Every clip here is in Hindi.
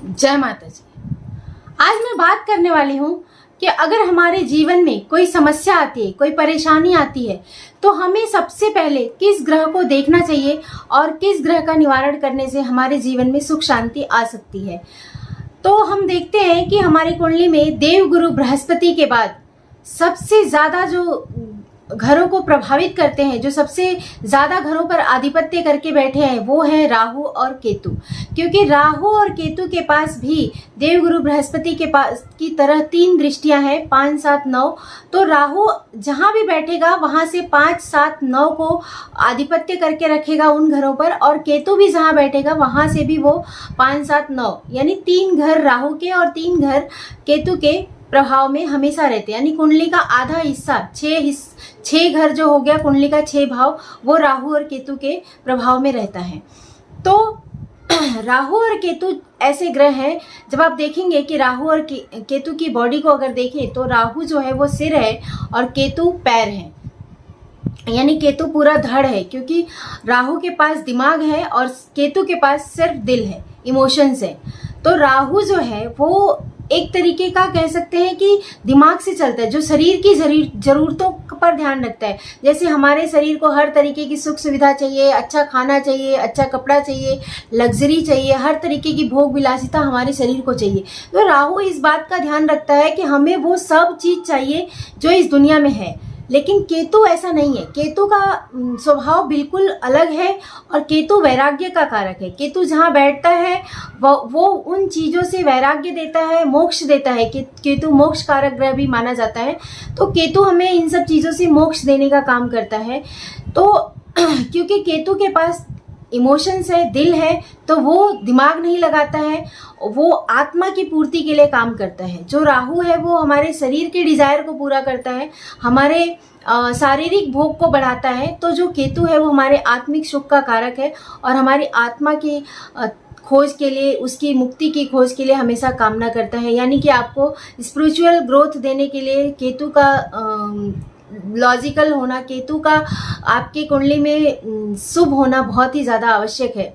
जय माता जी। आज मैं बात करने वाली हूँ कि अगर हमारे जीवन में कोई समस्या आती है, कोई परेशानी आती है, तो हमें सबसे पहले किस ग्रह को देखना चाहिए और किस ग्रह का निवारण करने से हमारे जीवन में सुख शांति आ सकती है। तो हम देखते हैं कि हमारी कुंडली में देवगुरु बृहस्पति के बाद सबसे ज्यादा जो घरों को प्रभावित करते हैं, जो सबसे ज्यादा घरों पर आधिपत्य करके बैठे हैं, वो है राहु और केतु। क्योंकि राहु और केतु के पास भी देवगुरु बृहस्पति के पास की तरह 3 दृष्टियां हैं, 5, 7, 9। तो राहु जहां भी बैठेगा वहां से 5, 7, 9 को आधिपत्य करके रखेगा उन घरों पर, और केतु भी जहां बैठेगा वहां से भी वो 5, 7, 9 यानी 3 घर राहु के और 3 घर केतु के प्रभाव में हमेशा रहते हैं। यानी कुंडली का आधा हिस्सा, 6 घर जो हो गया कुंडली का 6 भाव, वो राहु और केतु के प्रभाव में रहता है। तो राहु और केतु ऐसे ग्रह हैं, जब आप देखेंगे कि राहु और केतु की बॉडी को अगर देखें तो राहु जो है वो सिर है और केतु पैर है। यानी केतु पूरा धड़ है, क्योंकि राहु के पास दिमाग है और केतु के पास सिर्फ दिल है, इमोशंस है। तो राहु जो है वो एक तरीके का कह सकते हैं कि दिमाग से चलता है, जो शरीर की जरूरतों पर ध्यान रखता है। जैसे हमारे शरीर को हर तरीके की सुख सुविधा चाहिए, अच्छा खाना चाहिए, अच्छा कपड़ा चाहिए, लग्जरी चाहिए, हर तरीके की भोग विलासिता हमारे शरीर को चाहिए। तो राहु इस बात का ध्यान रखता है कि हमें वो सब चीज चाहिए जो इस दुनिया में है। लेकिन केतु ऐसा नहीं है। केतु का स्वभाव बिल्कुल अलग है और केतु वैराग्य का कारक है। केतु जहाँ बैठता है वो उन चीजों से वैराग्य देता है, मोक्ष देता है। केतु मोक्ष कारक ग्रह भी माना जाता है। तो केतु हमें इन सब चीजों से मोक्ष देने का काम करता है। तो क्योंकि केतु के पास इमोशंस है, दिल है, तो वो दिमाग नहीं लगाता है, वो आत्मा की पूर्ति के लिए काम करता है। जो राहु है वो हमारे शरीर के डिजायर को पूरा करता है, हमारे शारीरिक भोग को बढ़ाता है। तो जो केतु है वो हमारे आत्मिक सुख का कारक है और हमारी आत्मा की खोज के लिए, उसकी मुक्ति की खोज के लिए हमेशा कामना करता है। यानी कि आपको स्पिरिचुअल ग्रोथ देने के लिए केतु का लॉजिकल होना, केतु का आपकी कुंडली में शुभ होना बहुत ही ज्यादा आवश्यक है।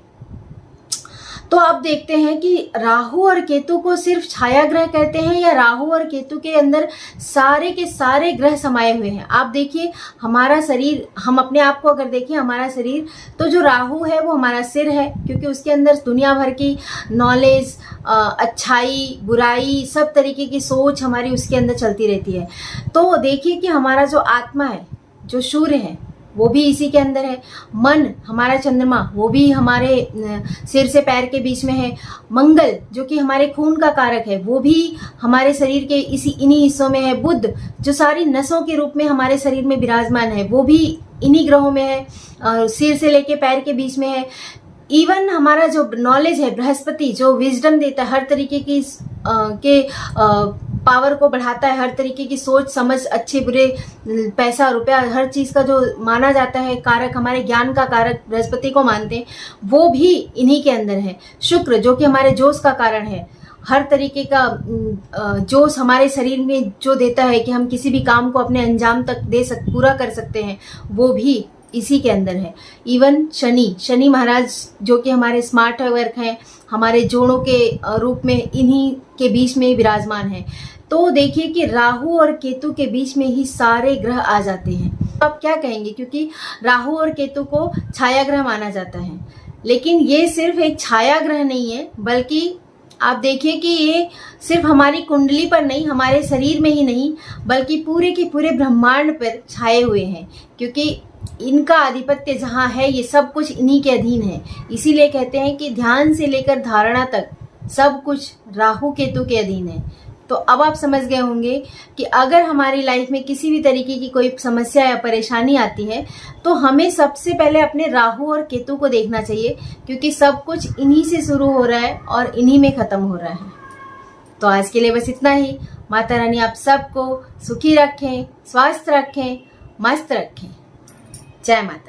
तो आप देखते हैं कि राहु और केतु को सिर्फ छाया ग्रह कहते हैं या राहु और केतु के अंदर सारे के सारे ग्रह समाये हुए हैं। आप देखिए हमारा शरीर, हम अपने आप को अगर देखें हमारा शरीर, तो जो राहु है वो हमारा सिर है, क्योंकि उसके अंदर दुनिया भर की नॉलेज, अच्छाई, बुराई, सब तरीके की सोच हमारी उसके अंदर चलती रहती है। तो देखिए कि हमारा जो आत्मा है, जो सूर्य है, वो भी इसी के अंदर है। मन, हमारा चंद्रमा, वो भी हमारे सिर से पैर के बीच में है। मंगल जो कि हमारे खून का कारक है, वो भी हमारे शरीर के इन्हीं हिस्सों में है। बुध जो सारी नसों के रूप में हमारे शरीर में विराजमान है, वो भी इन्हीं ग्रहों में है, सिर से लेके पैर के बीच में है। इवन हमारा जो नॉलेज है, बृहस्पति जो विजडम देता है, हर तरीके की पावर को बढ़ाता है, हर तरीके की सोच समझ, अच्छे बुरे, पैसा रुपया, हर चीज का जो माना जाता है कारक, हमारे ज्ञान का कारक बृहस्पति को मानते हैं, वो भी इन्हीं के अंदर है। शुक्र जो कि हमारे जोश का कारण है, हर तरीके का जोश हमारे शरीर में जो देता है कि हम किसी भी काम को अपने अंजाम तक पूरा कर सकते हैं, वो भी इसी के अंदर है। इवन शनि महाराज जो कि हमारे स्मार्ट वर्क हैं, हमारे जोड़ों के रूप में इन्हीं के बीच में विराजमान है। तो देखिए कि राहु और केतु के बीच में ही सारे ग्रह आ जाते हैं। तो आप क्या कहेंगे, क्योंकि राहु और केतु को छाया ग्रह माना जाता है, लेकिन ये सिर्फ एक छाया ग्रह नहीं है, बल्कि आप देखिए कि ये सिर्फ हमारी कुंडली पर नहीं, हमारे शरीर में ही नहीं, बल्कि पूरे के पूरे ब्रह्मांड पर छाए हुए हैं। क्योंकि इनका आधिपत्य जहाँ है, ये सब कुछ इन्हीं के अधीन है। इसीलिए कहते हैं कि ध्यान से लेकर धारणा तक सब कुछ राहु केतु के अधीन है। तो अब आप समझ गए होंगे कि अगर हमारी लाइफ में किसी भी तरीके की कोई समस्या या परेशानी आती है, तो हमें सबसे पहले अपने राहु और केतु को देखना चाहिए, क्योंकि सब कुछ इन्हीं से शुरू हो रहा है और इन्हीं में खत्म हो रहा है। तो आज के लिए बस इतना ही। माता रानी आप सबको सुखी रखें, स्वस्थ रखें, मस्त रखें। जय माता।